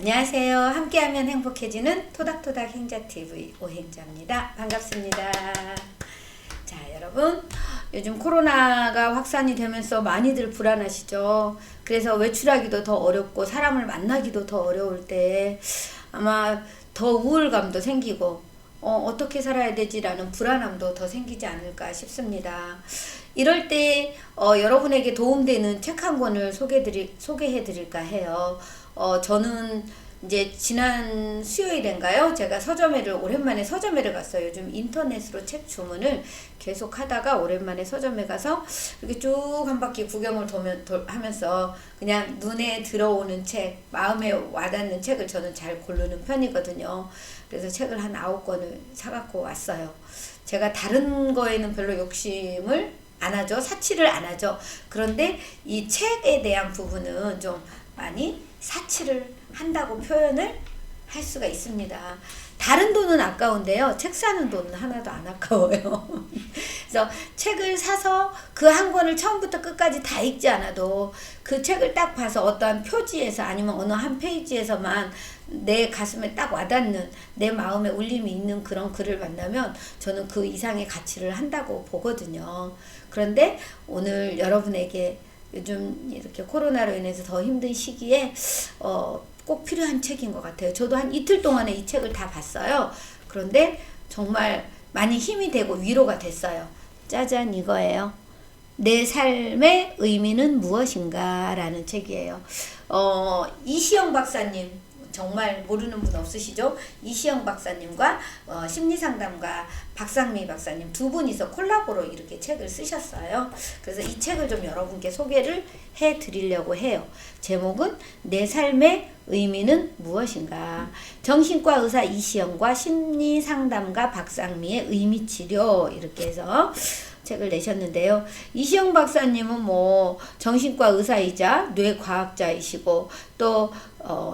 안녕하세요. 함께하면 행복해지는 토닥토닥 행자TV 오행자입니다. 반갑습니다. 자, 여러분, 요즘 코로나가 확산이 되면서 많이들 불안하시죠? 그래서 외출하기도 더 어렵고 사람을 만나기도 더 어려울 때 아마 더 우울감도 생기고 어떻게 살아야 되지라는 불안함도 더 생기지 않을까 싶습니다. 이럴 때 여러분에게 도움되는 책 한 권을 소개해드릴까 해요. 저는 이제 지난 수요일인가요? 제가 오랜만에 서점에를 갔어요. 요즘 인터넷으로 책 주문을 계속 하다가 오랜만에 서점에 가서 이렇게 쭉 한 바퀴 구경을 하면서 그냥 눈에 들어오는 책, 마음에 와닿는 책을 저는 잘 고르는 편이거든요. 그래서 책을 한 9권을 사갖고 왔어요. 제가 다른 거에는 별로 욕심을 안 하죠. 사치를 안 하죠. 그런데 이 책에 대한 부분은 좀 많이 사치를 한다고 표현을 할 수가 있습니다. 다른 돈은 아까운데요. 책 사는 돈은 하나도 안 아까워요. 그래서 책을 사서 그 한 권을 처음부터 끝까지 다 읽지 않아도 그 책을 딱 봐서 어떠한 표지에서 아니면 어느 한 페이지에서만 내 가슴에 딱 와닿는, 내 마음에 울림이 있는 그런 글을 만나면 저는 그 이상의 가치를 한다고 보거든요. 그런데 오늘 여러분에게 요즘 이렇게 코로나로 인해서 더 힘든 시기에 꼭 필요한 책인 것 같아요. 저도 한 이틀 동안에 이 책을 다 봤어요. 그런데 정말 많이 힘이 되고 위로가 됐어요. 짜잔, 이거예요. 내 삶의 의미는 무엇인가 라는 책이에요. 이시영 박사님, 정말 모르는 분 없으시죠? 이시영 박사님과 심리상담가 박상미 박사님 두 분이서 콜라보로 이렇게 책을 쓰셨어요. 그래서 이 책을 좀 여러분께 소개를 해 드리려고 해요. 제목은 내 삶의 의미는 무엇인가. 정신과 의사 이시영과 심리상담가 박상미의 의미치료, 이렇게 해서 책을 내셨는데요. 이시영 박사님은 정신과 의사이자 뇌과학자이시고 또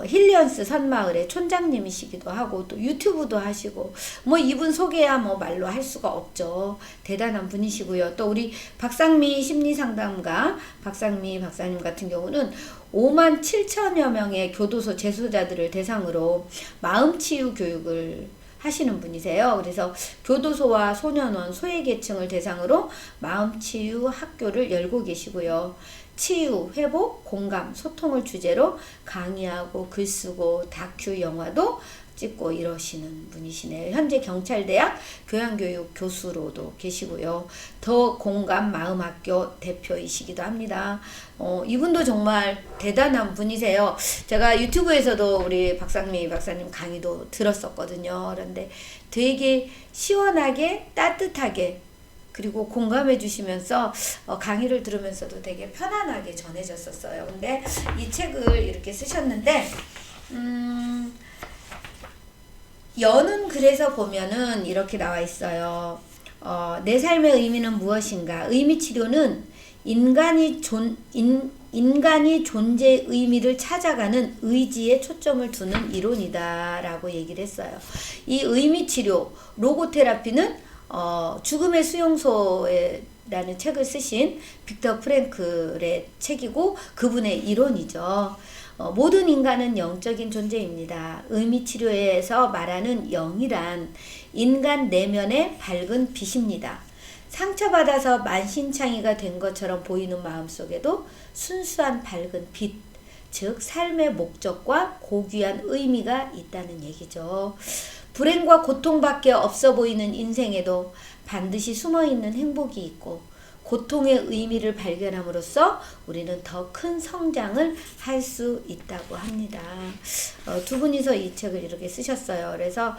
힐리언스 산마을의 촌장님이시기도 하고 또 유튜브도 하시고 이분 소개야 말로 할 수가 없죠. 대단한 분이시고요. 또 우리 박상미 심리상담가 박상미 박사님 같은 경우는 5만 7천여 명의 교도소 재소자들을 대상으로 마음치유 교육을 하시는 분이세요. 그래서 교도소와 소년원, 소외계층을 대상으로 마음치유 학교를 열고 계시고요. 치유, 회복, 공감, 소통을 주제로 강의하고 글쓰고 다큐 영화도 찍고 이러시는 분이시네요. 현재 경찰대학 교양교육 교수로도 계시고요. 더 공감 마음학교 대표이시기도 합니다. 이분도 정말 대단한 분이세요. 제가 유튜브에서도 우리 박상미 박사님 강의도 들었었거든요. 그런데 되게 시원하게 따뜻하게 그리고 공감해 주시면서 강의를 들으면서도 되게 편안하게 전해졌었어요. 근데 이 책을 이렇게 쓰셨는데 여는 글에서 보면은 이렇게 나와 있어요. 내 삶의 의미는 무엇인가? 의미치료는 인간이 존재의 의미를 찾아가는 의지에 초점을 두는 이론이다 라고 얘기를 했어요. 이 의미치료, 로고테라피는 죽음의 수용소에 라는 책을 쓰신 빅터 프랭클의 책이고 그분의 이론이죠. 모든 인간은 영적인 존재입니다. 의미치료에서 말하는 영이란 인간 내면의 밝은 빛입니다. 상처받아서 만신창이가 된 것처럼 보이는 마음속에도 순수한 밝은 빛, 즉 삶의 목적과 고귀한 의미가 있다는 얘기죠. 불행과 고통밖에 없어 보이는 인생에도 반드시 숨어있는 행복이 있고 고통의 의미를 발견함으로써 우리는 더 큰 성장을 할 수 있다고 합니다. 두 분이서 이 책을 이렇게 쓰셨어요. 그래서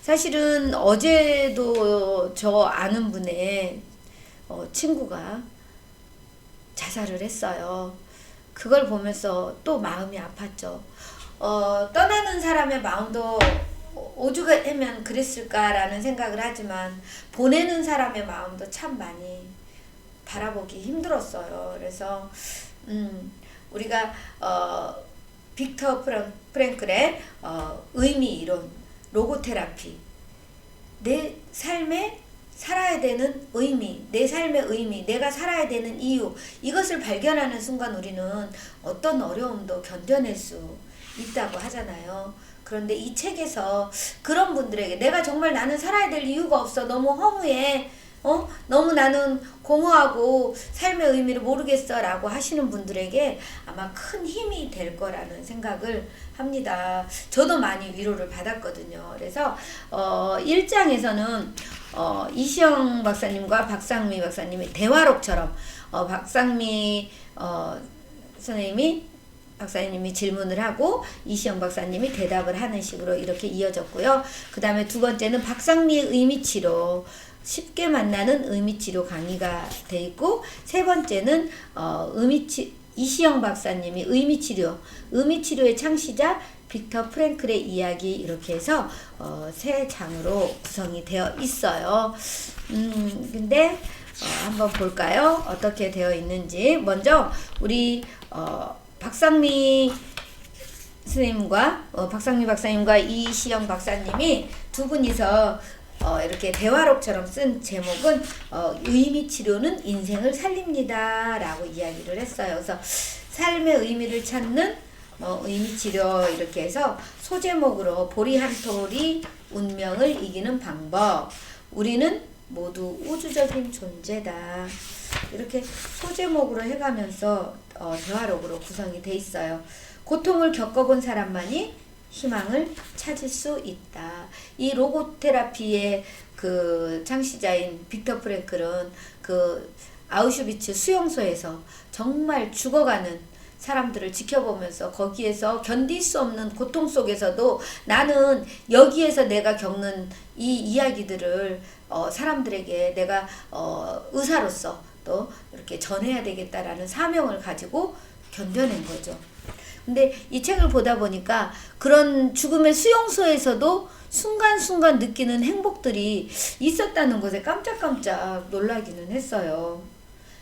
사실은 어제도 저 아는 분의 친구가 자살을 했어요. 그걸 보면서 또 마음이 아팠죠. 떠나는 사람의 마음도 오죽하면 그랬을까라는 생각을 하지만 보내는 사람의 마음도 참 많이 바라보기 힘들었어요. 그래서 우리가 빅터 프랭클의 의미 이론, 로고테라피, 내 삶에 살아야 되는 의미, 내 삶의 의미, 내가 살아야 되는 이유, 이것을 발견하는 순간 우리는 어떤 어려움도 견뎌낼 수 있다고 하잖아요. 그런데 이 책에서 그런 분들에게 내가 정말 나는 살아야 될 이유가 없어. 너무 허무해. 너무 나는 공허하고 삶의 의미를 모르겠어 라고 하시는 분들에게 아마 큰 힘이 될 거라는 생각을 합니다. 저도 많이 위로를 받았거든요. 그래서 1장에서는 이시영 박사님과 박상미 박사님의 대화록처럼 박상미 박사님이 질문을 하고 이시영 박사님이 대답을 하는 식으로 이렇게 이어졌고요. 그 다음에 두 번째는 박상미의 의미치료, 쉽게 만나는 의미치료 강의가 돼 있고, 세 번째는 이시영 박사님이 의미치료의 창시자 빅터 프랭클의 이야기, 이렇게 해서 세 장으로 구성이 되어 있어요. 근데 한번 볼까요? 어떻게 되어 있는지. 먼저 우리 박상미 선생님과 박상미 박사님과 이시영 박사님이 두 분이서 이렇게 대화록처럼 쓴 제목은 의미치료는 인생을 살립니다 라고 이야기를 했어요. 그래서 삶의 의미를 찾는 의미치료, 이렇게 해서 소제목으로 보리 한 톨이 운명을 이기는 방법, 우리는 모두 우주적인 존재다, 이렇게 소제목으로 해가면서 대화록으로 구성이 돼 있어요. 고통을 겪어본 사람만이 희망을 찾을 수 있다. 이 로고테라피의 그 창시자인 빅터 프랭클은 그 아우슈비츠 수용소에서 정말 죽어가는 사람들을 지켜보면서 거기에서 견딜 수 없는 고통 속에서도 나는 여기에서 내가 겪는 이 이야기들을 사람들에게 내가 의사로서 또 이렇게 전해야 되겠다라는 사명을 가지고 견뎌낸 거죠. 근데 이 책을 보다 보니까 그런 죽음의 수용소에서도 순간순간 느끼는 행복들이 있었다는 것에 깜짝깜짝 놀라기는 했어요.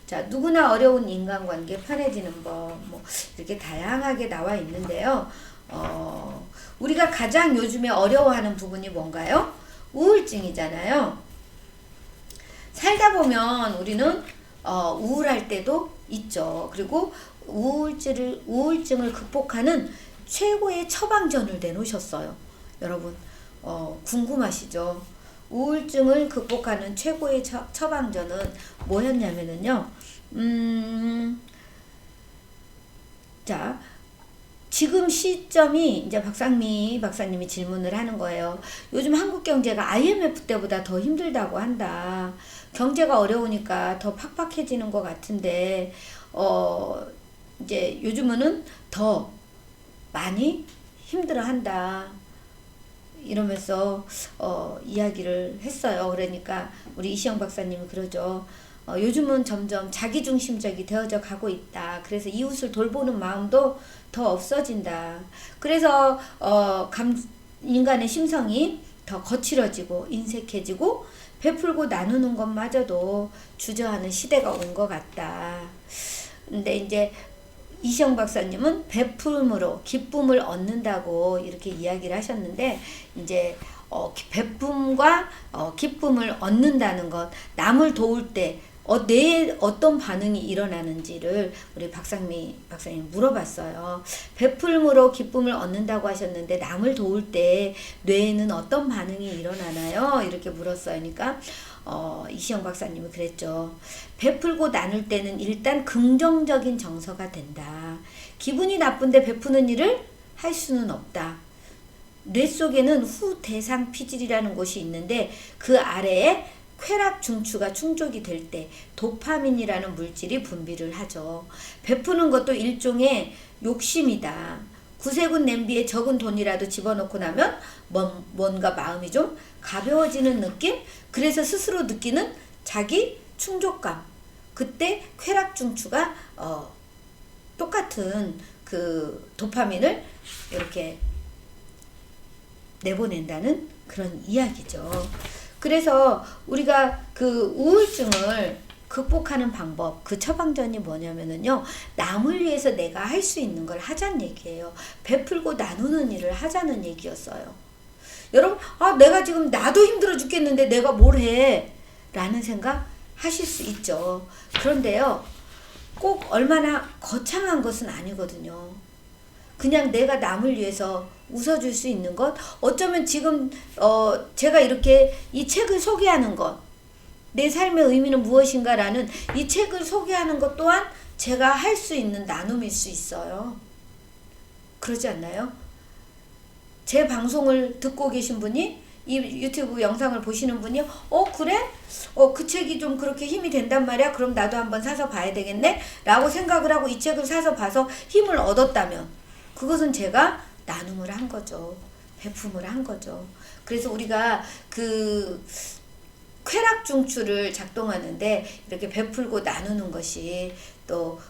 자, 누구나 어려운 인간관계 편해지는 법, 이렇게 다양하게 나와 있는데요. 우리가 가장 요즘에 어려워하는 부분이 뭔가요? 우울증이잖아요. 살다 보면 우리는 우울할 때도 있죠. 그리고 우울증을 극복하는 최고의 처방전을 내놓으셨어요. 여러분 궁금하시죠? 우울증을 극복하는 최고의 처방전은 뭐였냐면요. 자, 지금 시점이 이제 박상미 박사님이 질문을 하는 거예요. 요즘 한국 경제가 IMF 때보다 더 힘들다고 한다. 경제가 어려우니까 더 팍팍해지는 것 같은데 이제 요즘은 더 많이 힘들어한다. 이러면서 이야기를 했어요. 그러니까 우리 이시영 박사님이 그러죠. 요즘은 점점 자기중심적이 되어져 가고 있다. 그래서 이웃을 돌보는 마음도 더 없어진다. 그래서 인간의 심성이 더 거칠어지고 인색해지고 베풀고 나누는 것마저도 주저하는 시대가 온 것 같다. 근데 이제 이시영 박사님은 베풀음으로 기쁨을 얻는다고 이렇게 이야기를 하셨는데, 이제 베품과 기쁨을 얻는다는 것, 남을 도울 때 뇌에 어떤 반응이 일어나는지를 우리 박상미 박사님 물어봤어요. 베풀음으로 기쁨을 얻는다고 하셨는데 남을 도울 때 뇌에는 어떤 반응이 일어나나요? 이렇게 물었어요. 그러니까 이시영 박사님은 그랬죠. 베풀고 나눌 때는 일단 긍정적인 정서가 된다. 기분이 나쁜데 베푸는 일을 할 수는 없다. 뇌 속에는 후대상 피질이라는 곳이 있는데 그 아래에 쾌락 중추가 충족이 될 때 도파민이라는 물질이 분비를 하죠. 베푸는 것도 일종의 욕심이다. 구세군 냄비에 적은 돈이라도 집어넣고 나면 뭔가 마음이 좀 가벼워지는 느낌? 그래서 스스로 느끼는 자기 충족감. 그때 쾌락 중추가 똑같은 그 도파민을 이렇게 내보낸다는 그런 이야기죠. 그래서 우리가 그 우울증을 극복하는 방법, 그 처방전이 뭐냐면은요, 남을 위해서 내가 할 수 있는 걸 하자는 얘기예요. 베풀고 나누는 일을 하자는 얘기였어요. 여러분, 내가 지금 나도 힘들어 죽겠는데 내가 뭘 해? 라는 생각 하실 수 있죠. 그런데요, 꼭 얼마나 거창한 것은 아니거든요. 그냥 내가 남을 위해서 웃어줄 수 있는 것, 어쩌면 지금 제가 이렇게 이 책을 소개하는 것, 내 삶의 의미는 무엇인가라는 이 책을 소개하는 것 또한 제가 할 수 있는 나눔일 수 있어요. 그러지 않나요? 제 방송을 듣고 계신 분이, 이 유튜브 영상을 보시는 분이 그래? 그 책이 좀 그렇게 힘이 된단 말이야? 그럼 나도 한번 사서 봐야 되겠네? 라고 생각을 하고 이 책을 사서 봐서 힘을 얻었다면 그것은 제가 나눔을 한 거죠. 베품을 한 거죠. 그래서 우리가 그 쾌락중추를 작동하는데 이렇게 베풀고 나누는 것이 또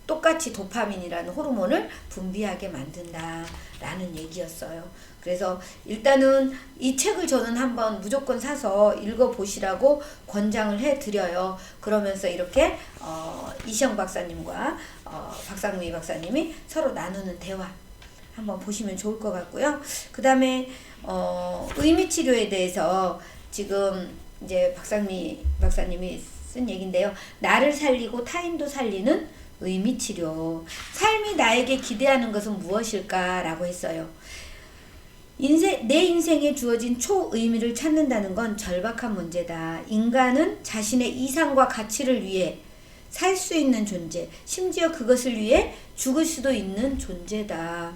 똑같이 도파민이라는 호르몬을 분비하게 만든다라는 얘기였어요. 그래서 일단은 이 책을 저는 한번 무조건 사서 읽어보시라고 권장을 해드려요. 그러면서 이렇게 이시영 박사님과 박상무이 박사님이 서로 나누는 대화 한번 보시면 좋을 것 같고요. 그 다음에 의미치료에 대해서 지금 이제 박상미 박사님이 쓴 얘기인데요. 나를 살리고 타인도 살리는 의미치료. 삶이 나에게 기대하는 것은 무엇일까? 라고 했어요. 내 인생에 주어진 초의미를 찾는다는 건 절박한 문제다. 인간은 자신의 이상과 가치를 위해 살 수 있는 존재, 심지어 그것을 위해 죽을 수도 있는 존재다.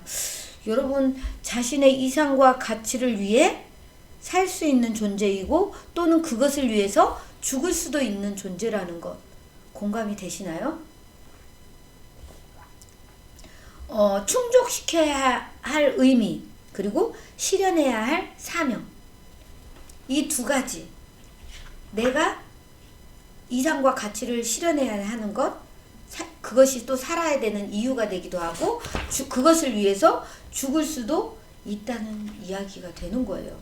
여러분, 자신의 이상과 가치를 위해 살 수 있는 존재이고 또는 그것을 위해서 죽을 수도 있는 존재라는 것 공감이 되시나요? 충족시켜야 할 의미, 그리고 실현해야 할 사명, 이 두 가지, 내가 이상과 가치를 실현해야 하는 것, 그것이 또 살아야 되는 이유가 되기도 하고 그것을 위해서 죽을 수도 있다는 이야기가 되는 거예요.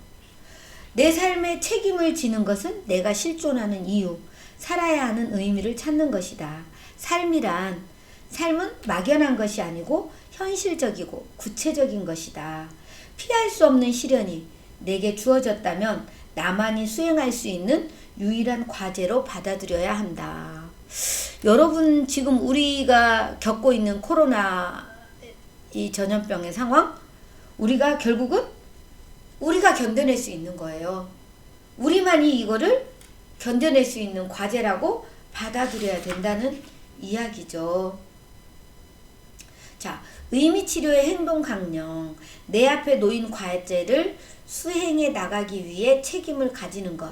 내 삶에 책임을 지는 것은 내가 실존하는 이유, 살아야 하는 의미를 찾는 것이다. 삶은 막연한 것이 아니고 현실적이고 구체적인 것이다. 피할 수 없는 시련이 내게 주어졌다면 나만이 수행할 수 있는 유일한 과제로 받아들여야 한다. 여러분, 지금 우리가 겪고 있는 코로나 이 전염병의 상황, 우리가 결국은 우리가 견뎌낼 수 있는 거예요. 우리만이 이거를 견뎌낼 수 있는 과제라고 받아들여야 된다는 이야기죠. 자, 의미치료의 행동 강령. 내 앞에 놓인 과제를 수행해 나가기 위해 책임을 가지는 것.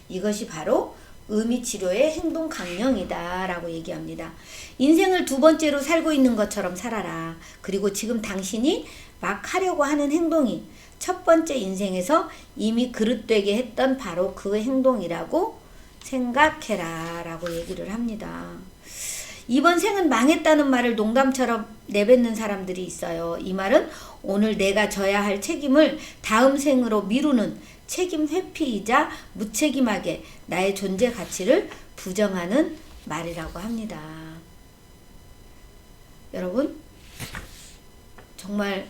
이것이 바로 의미치료의 행동 강령이다 라고 얘기합니다. 인생을 두 번째로 살고 있는 것처럼 살아라. 그리고 지금 당신이 막 하려고 하는 행동이 첫 번째 인생에서 이미 그릇되게 했던 바로 그 행동이라고 생각해라 라고 얘기를 합니다. 이번 생은 망했다는 말을 농담처럼 내뱉는 사람들이 있어요. 이 말은 오늘 내가 져야 할 책임을 다음 생으로 미루는 책임 회피이자 무책임하게 나의 존재 가치를 부정하는 말이라고 합니다. 여러분, 정말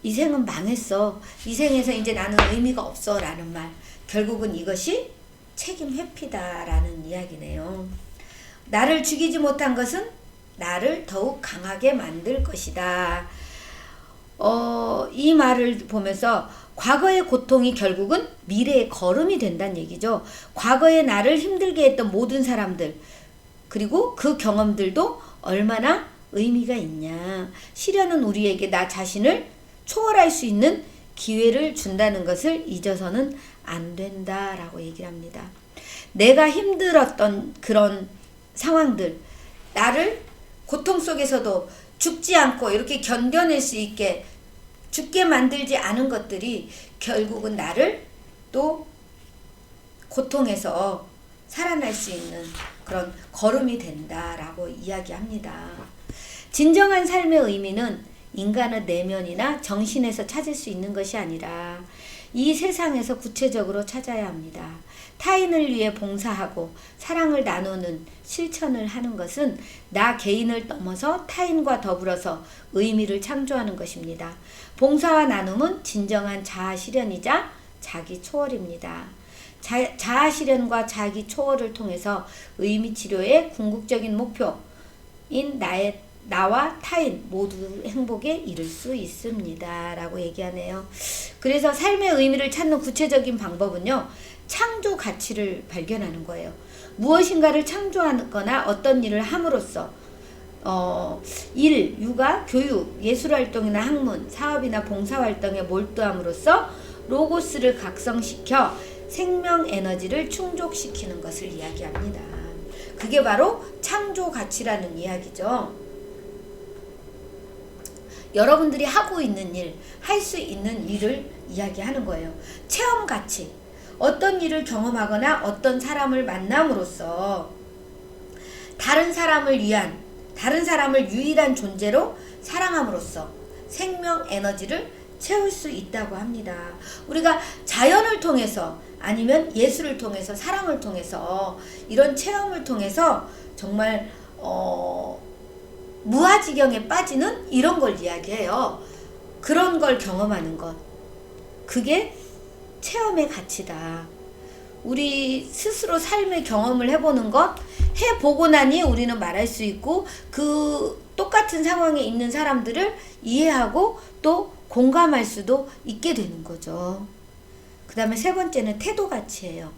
이 생은 망했어. 이 생에서 이제 나는 의미가 없어 라는 말. 결국은 이것이 책임 회피다 라는 이야기네요. 나를 죽이지 못한 것은 나를 더욱 강하게 만들 것이다. 이 말을 보면서 과거의 고통이 결국은 미래의 걸음이 된다는 얘기죠. 과거에 나를 힘들게 했던 모든 사람들, 그리고 그 경험들도 얼마나 의미가 있냐. 시련은 우리에게 나 자신을 초월할 수 있는 기회를 준다는 것을 잊어서는 안 된다라고 얘기를 합니다. 내가 힘들었던 그런 상황들, 나를 고통 속에서도 죽지 않고 이렇게 견뎌낼 수 있게 죽게 만들지 않은 것들이 결국은 나를 또 고통에서 살아날 수 있는 그런 걸음이 된다라고 이야기합니다. 진정한 삶의 의미는 인간의 내면이나 정신에서 찾을 수 있는 것이 아니라 이 세상에서 구체적으로 찾아야 합니다. 타인을 위해 봉사하고 사랑을 나누는 실천을 하는 것은 나 개인을 넘어서 타인과 더불어서 의미를 창조하는 것입니다. 봉사와 나눔은 진정한 자아 실현이자 자기 초월입니다. 자아 실현과 자기 초월을 통해서 의미 치료의 궁극적인 목표인 나의 나와 타인 모두 행복에 이를 수 있습니다. 라고 얘기하네요. 그래서 삶의 의미를 찾는 구체적인 방법은요. 창조 가치를 발견하는 거예요. 무엇인가를 창조하거나 어떤 일을 함으로써 일, 육아, 교육, 예술활동이나 학문, 사업이나 봉사활동에 몰두함으로써 로고스를 각성시켜 생명 에너지를 충족시키는 것을 이야기합니다. 그게 바로 창조 가치라는 이야기죠. 여러분들이 하고 있는 일, 할 수 있는 일을 이야기하는 거예요. 체험 가치. 어떤 일을 경험하거나 어떤 사람을 만남으로써 다른 사람을 유일한 존재로 사랑함으로써 생명 에너지를 채울 수 있다고 합니다. 우리가 자연을 통해서 아니면 예술을 통해서 사랑을 통해서 이런 체험을 통해서 정말 무아지경에 빠지는 이런 걸 이야기해요. 그런 걸 경험하는 것. 그게 체험의 가치다. 우리 스스로 삶의 경험을 해보는 것, 해보고 나니 우리는 말할 수 있고 그 똑같은 상황에 있는 사람들을 이해하고 또 공감할 수도 있게 되는 거죠. 그 다음에 세 번째는 태도 가치예요.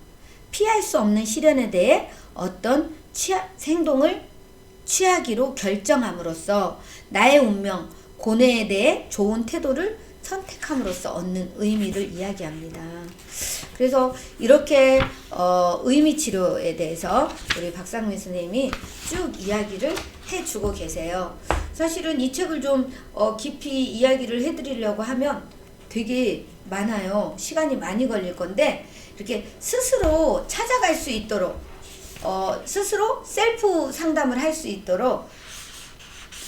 피할 수 없는 시련에 대해 어떤 행동을 취하기로 결정함으로써 나의 운명, 고뇌에 대해 좋은 태도를 선택함으로써 얻는 의미를 이야기합니다. 그래서 이렇게 의미 치료에 대해서 우리 박상민 선생님이 쭉 이야기를 해주고 계세요. 사실은 이 책을 좀 깊이 이야기를 해드리려고 하면 되게 많아요. 시간이 많이 걸릴 건데 이렇게 스스로 찾아갈 수 있도록 스스로 셀프 상담을 할 수 있도록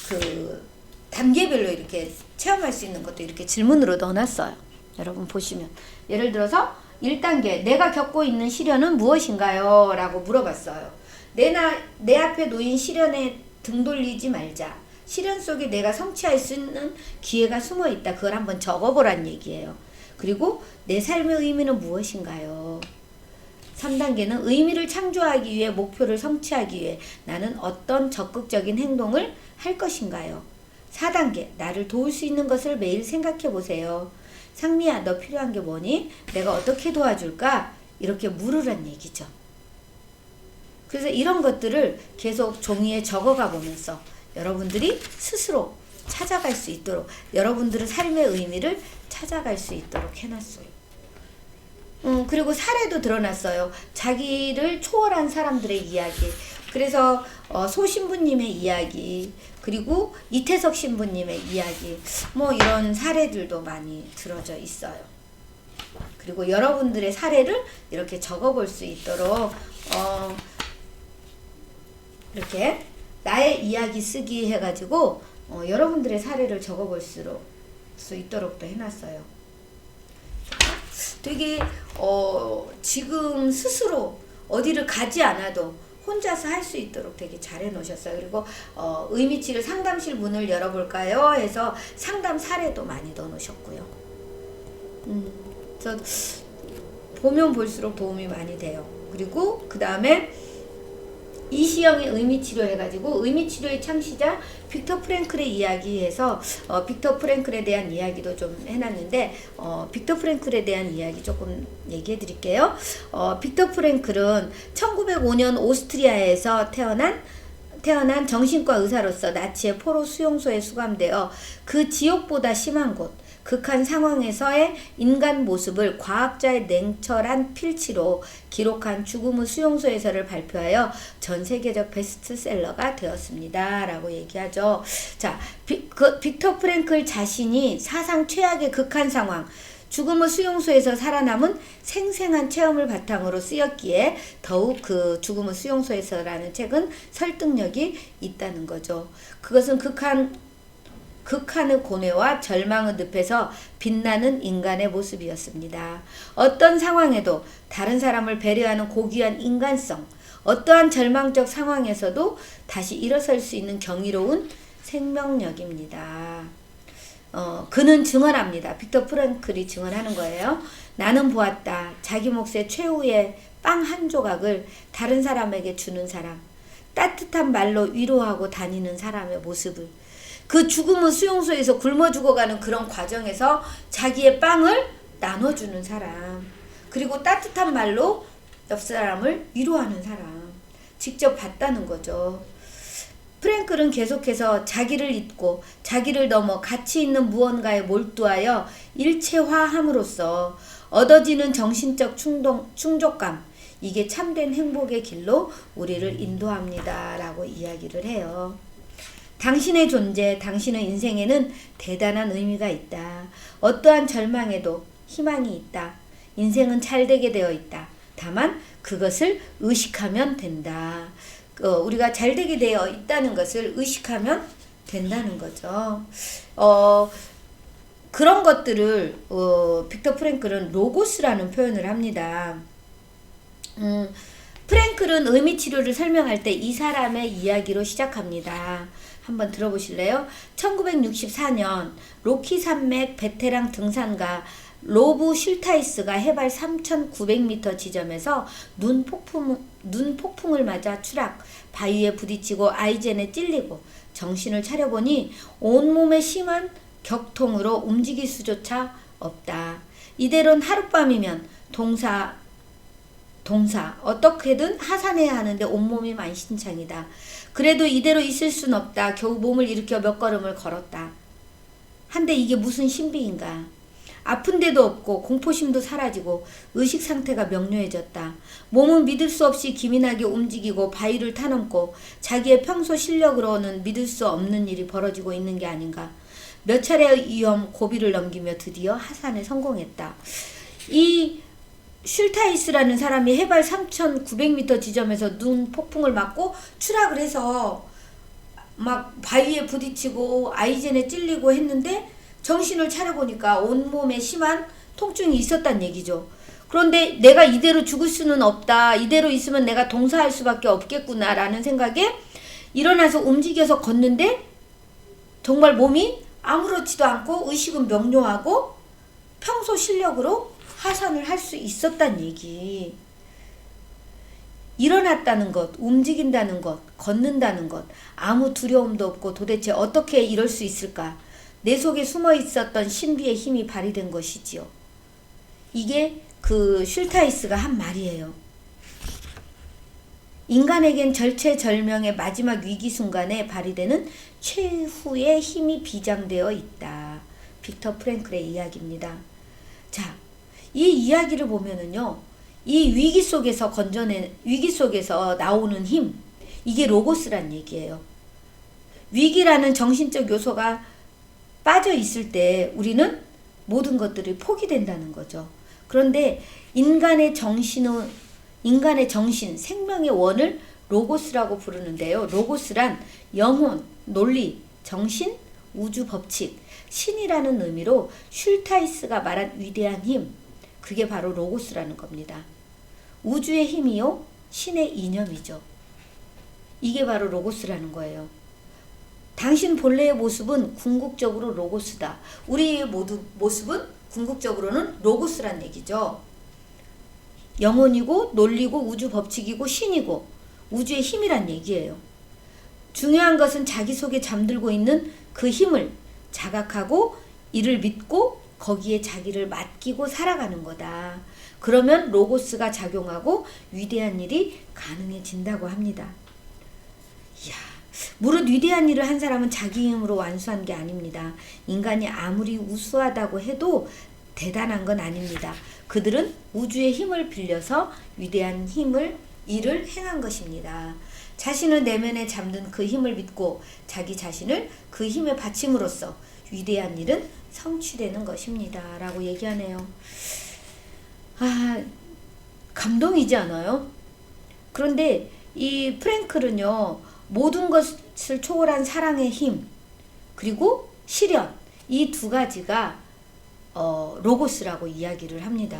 그 단계별로 이렇게 체험할 수 있는 것도 이렇게 질문으로 넣어놨어요. 여러분 보시면 예를 들어서 1단계 내가 겪고 있는 시련은 무엇인가요? 라고 물어봤어요. 내 앞에 놓인 시련에 등 돌리지 말자. 시련 속에 내가 성취할 수 있는 기회가 숨어 있다. 그걸 한번 적어보란 얘기예요. 그리고 내 삶의 의미는 무엇인가요? 3단계는 의미를 창조하기 위해 목표를 성취하기 위해 나는 어떤 적극적인 행동을 할 것인가요? 4단계 나를 도울 수 있는 것을 매일 생각해 보세요. 상미야 너 필요한 게 뭐니? 내가 어떻게 도와줄까? 이렇게 물으란 얘기죠. 그래서 이런 것들을 계속 종이에 적어가 보면서 여러분들이 스스로 찾아갈 수 있도록 여러분들의 삶의 의미를 찾아갈 수 있도록 해놨어요. 그리고 사례도 드러났어요. 자기를 초월한 사람들의 이야기. 그래서 소신부님의 이야기 그리고 이태석 신부님의 이야기 뭐 이런 사례들도 많이 들어져 있어요. 그리고 여러분들의 사례를 이렇게 적어볼 수 있도록 이렇게 나의 이야기 쓰기 해가지고 여러분들의 사례를 적어볼 수 있도록 또 해놨어요. 되게 지금 스스로 어디를 가지 않아도 혼자서 할 수 있도록 되게 잘 해놓으셨어요. 그리고 의미치료 상담실 문을 열어볼까요? 해서 상담 사례도 많이 넣어놓으셨고요. 그래서 보면 볼수록 도움이 많이 돼요. 그리고 그 다음에 이시영의 의미치료 해가지고 의미치료의 창시자 빅터 프랭클의 이야기해서 빅터 프랭클에 대한 이야기도 좀 해놨는데 빅터 프랭클에 대한 이야기 조금 얘기해 드릴게요. 빅터 프랭클은 1905년 오스트리아에서 태어난 정신과 의사로서 나치의 포로 수용소에 수감되어 그 지옥보다 심한 곳 극한 상황에서의 인간 모습을 과학자의 냉철한 필치로 기록한 죽음의 수용소에서를 발표하여 전 세계적 베스트셀러가 되었습니다. 라고 얘기하죠. 자, 빅터 프랭클 자신이 사상 최악의 극한 상황, 죽음의 수용소에서 살아남은 생생한 체험을 바탕으로 쓰였기에 더욱 그 죽음의 수용소에서라는 책은 설득력이 있다는 거죠. 그것은 극한의 고뇌와 절망의 늪에서 빛나는 인간의 모습이었습니다. 어떤 상황에도 다른 사람을 배려하는 고귀한 인간성, 어떠한 절망적 상황에서도 다시 일어설 수 있는 경이로운 생명력입니다. 그는 증언합니다. 빅터 프랭클이 증언하는 거예요. 나는 보았다. 자기 몫의 최후의 빵 한 조각을 다른 사람에게 주는 사람. 따뜻한 말로 위로하고 다니는 사람의 모습을, 그 죽음은 수용소에서 굶어 죽어가는 그런 과정에서 자기의 빵을 나눠주는 사람, 그리고 따뜻한 말로 옆 사람을 위로하는 사람, 직접 봤다는 거죠. 프랭클은 계속해서 자기를 잊고 자기를 넘어 가치 있는 무언가에 몰두하여 일체화함으로써 얻어지는 정신적 충족감, 이게 참된 행복의 길로 우리를 인도합니다 라고 이야기를 해요. 당신의 존재, 당신의 인생에는 대단한 의미가 있다. 어떠한 절망에도 희망이 있다. 인생은 잘되게 되어 있다. 다만 그것을 의식하면 된다. 우리가 잘되게 되어 있다는 것을 의식하면 된다는 거죠. 그런 것들을 빅터 프랭클은 로고스라는 표현을 합니다. 프랭클은 의미치료를 설명할 때 이 사람의 이야기로 시작합니다. 한번 들어보실래요? 1964년 로키 산맥 베테랑 등산가 로브 슐타이스가 해발 3,900m 지점에서 눈 폭풍을 맞아 추락, 바위에 부딪히고 아이젠에 찔리고 정신을 차려보니 온몸에 심한 격통으로 움직일 수조차 없다. 이대로는 하룻밤이면 동사 어떻게든 하산해야 하는데 온몸이 만신창이다. 그래도 이대로 있을 순 없다. 겨우 몸을 일으켜 몇 걸음을 걸었다. 한데 이게 무슨 신비인가. 아픈 데도 없고 공포심도 사라지고 의식 상태가 명료해졌다. 몸은 믿을 수 없이 기민하게 움직이고 바위를 타넘고 자기의 평소 실력으로는 믿을 수 없는 일이 벌어지고 있는 게 아닌가. 몇 차례의 위험 고비를 넘기며 드디어 하산에 성공했다. 이 슐타이스라는 사람이 해발 3,900m 지점에서 눈 폭풍을 맞고 추락을 해서 막 바위에 부딪히고 아이젠에 찔리고 했는데 정신을 차려보니까 온몸에 심한 통증이 있었단 얘기죠. 그런데 내가 이대로 죽을 수는 없다. 이대로 있으면 내가 동사할 수밖에 없겠구나 라는 생각에 일어나서 움직여서 걷는데 정말 몸이 아무렇지도 않고 의식은 명료하고 평소 실력으로 하산을 할 수 있었단 얘기. 일어났다는 것, 움직인다는 것, 걷는다는 것, 아무 두려움도 없고 도대체 어떻게 이럴 수 있을까? 내 속에 숨어 있었던 신비의 힘이 발휘된 것이지요. 이게 그 슐타이스가 한 말이에요. 인간에겐 절체절명의 마지막 위기 순간에 발휘되는 최후의 힘이 비장되어 있다. 빅터 프랭클의 이야기입니다. 자, 이 이야기를 보면은요, 이 위기 속에서 위기 속에서 나오는 힘, 이게 로고스란 얘기예요. 위기라는 정신적 요소가 빠져 있을 때 우리는 모든 것들이 포기된다는 거죠. 그런데 인간의 정신, 생명의 원을 로고스라고 부르는데요. 로고스란 영혼, 논리, 정신, 우주 법칙, 신이라는 의미로 슐타이스가 말한 위대한 힘, 그게 바로 로고스라는 겁니다. 우주의 힘이요, 신의 이념이죠. 이게 바로 로고스라는 거예요. 당신 본래의 모습은 궁극적으로 로고스다. 우리의 모습은 궁극적으로는 로고스란 얘기죠. 영혼이고 논리고 우주 법칙이고 신이고 우주의 힘이란 얘기예요. 중요한 것은 자기 속에 잠들고 있는 그 힘을 자각하고 이를 믿고 거기에 자기를 맡기고 살아가는 거다. 그러면 로고스가 작용하고 위대한 일이 가능해진다고 합니다. 이야, 무릇 위대한 일을 한 사람은 자기 힘으로 완수한 게 아닙니다. 인간이 아무리 우수하다고 해도 대단한 건 아닙니다. 그들은 우주의 힘을 빌려서 위대한 일을 행한 것입니다. 자신의 내면에 잠든 그 힘을 믿고 자기 자신을 그 힘에 바침으로써 위대한 일은 성취되는 것입니다. 라고 얘기하네요. 아, 감동이지 않아요? 그런데 이 프랭클은요, 모든 것을 초월한 사랑의 힘, 그리고 실현, 이 두 가지가 로고스라고 이야기를 합니다.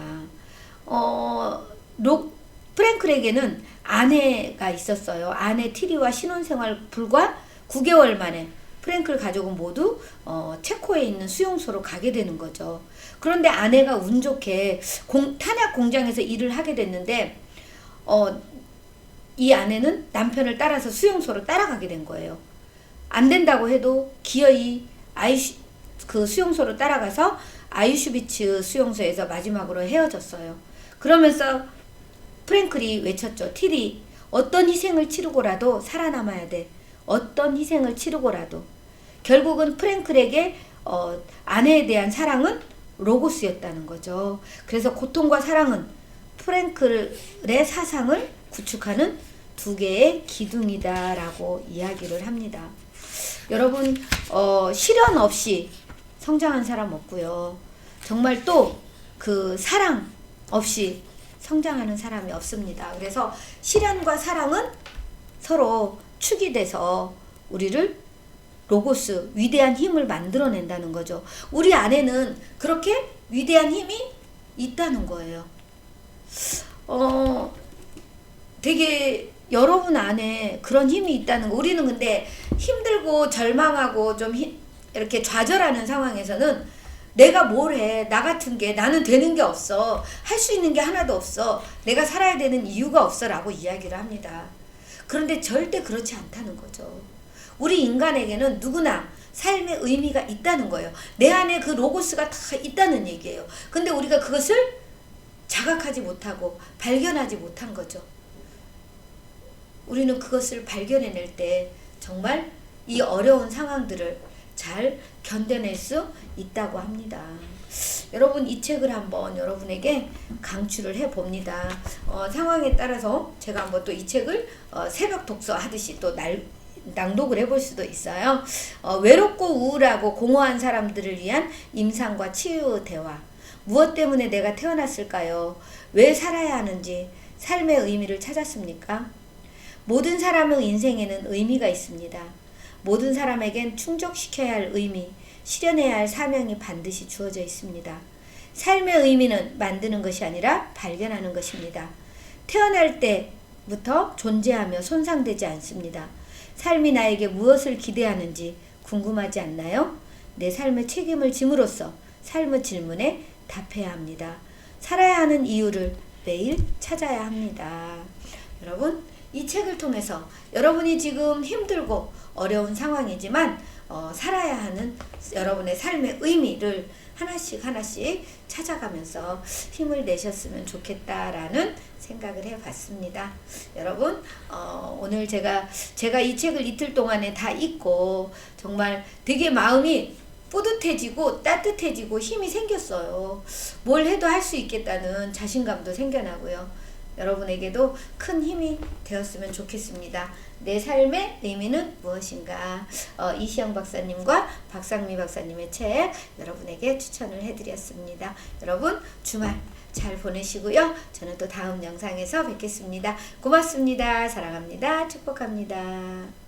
프랭클에게는 아내가 있었어요. 아내 티리와 신혼생활 불과 9개월 만에 프랭클 가족은 모두 체코에 있는 수용소로 가게 되는 거죠. 그런데 아내가 운 좋게 탄약 공장에서 일을 하게 됐는데 이 아내는 남편을 따라서 수용소로 따라가게 된 거예요. 안 된다고 해도 기어이 그 수용소로 따라가서 아이슈비츠 수용소에서 마지막으로 헤어졌어요. 그러면서 프랭클이 외쳤죠. 틸이 어떤 희생을 치르고라도 살아남아야 돼. 어떤 희생을 치르고라도. 결국은 프랭클에게 아내에 대한 사랑은 로고스였다는 거죠. 그래서 고통과 사랑은 프랭클의 사상을 구축하는 두 개의 기둥이다라고 이야기를 합니다. 여러분 시련 없이 성장한 사람 없고요. 정말 또 그 사랑 없이 성장하는 사람이 없습니다. 그래서 시련과 사랑은 서로 축이 돼서 우리를 로고스, 위대한 힘을 만들어낸다는 거죠. 우리 안에는 그렇게 위대한 힘이 있다는 거예요. 되게 여러분 안에 그런 힘이 있다는 거. 우리는 근데 힘들고 절망하고 좀 이렇게 좌절하는 상황에서는 내가 뭘 해. 나 같은 게 나는 되는 게 없어. 할 수 있는 게 하나도 없어. 내가 살아야 되는 이유가 없어 라고 이야기를 합니다. 그런데 절대 그렇지 않다는 거죠. 우리 인간에게는 누구나 삶의 의미가 있다는 거예요. 내 안에 그 로고스가 다 있다는 얘기예요. 근데 우리가 그것을 자각하지 못하고 발견하지 못한 거죠. 우리는 그것을 발견해낼 때 정말 이 어려운 상황들을 잘 견뎌낼 수 있다고 합니다. 여러분 이 책을 한번 여러분에게 강추를 해봅니다. 상황에 따라서 제가 한번 또 이 책을 새벽 독서 하듯이 또 낭독을 해볼 수도 있어요. 외롭고 우울하고 공허한 사람들을 위한 임상과 치유 대화. 무엇 때문에 내가 태어났을까요? 왜 살아야 하는지 삶의 의미를 찾았습니까? 모든 사람의 인생에는 의미가 있습니다. 모든 사람에겐 충족시켜야 할 의미, 실현해야 할 사명이 반드시 주어져 있습니다. 삶의 의미는 만드는 것이 아니라 발견하는 것입니다. 태어날 때부터 존재하며 손상되지 않습니다. 삶이 나에게 무엇을 기대하는지 궁금하지 않나요? 내 삶의 책임을 짐으로써 삶의 질문에 답해야 합니다. 살아야 하는 이유를 매일 찾아야 합니다. 여러분, 이 책을 통해서 여러분이 지금 힘들고 어려운 상황이지만 살아야 하는 여러분의 삶의 의미를 하나씩 찾아가면서 힘을 내셨으면 좋겠다라는 생각을 해봤습니다. 여러분 오늘 제가 이 책을 이틀 동안에 다 읽고 정말 되게 마음이 뿌듯해지고 따뜻해지고 힘이 생겼어요. 뭘 해도 할 수 있겠다는 자신감도 생겨나고요. 여러분에게도 큰 힘이 되었으면 좋겠습니다. 내 삶의 의미는 무엇인가? 이시영 박사님과 박상미 박사님의 책 여러분에게 추천을 해드렸습니다. 여러분 주말 잘 보내시고요. 저는 또 다음 영상에서 뵙겠습니다. 고맙습니다. 사랑합니다. 축복합니다.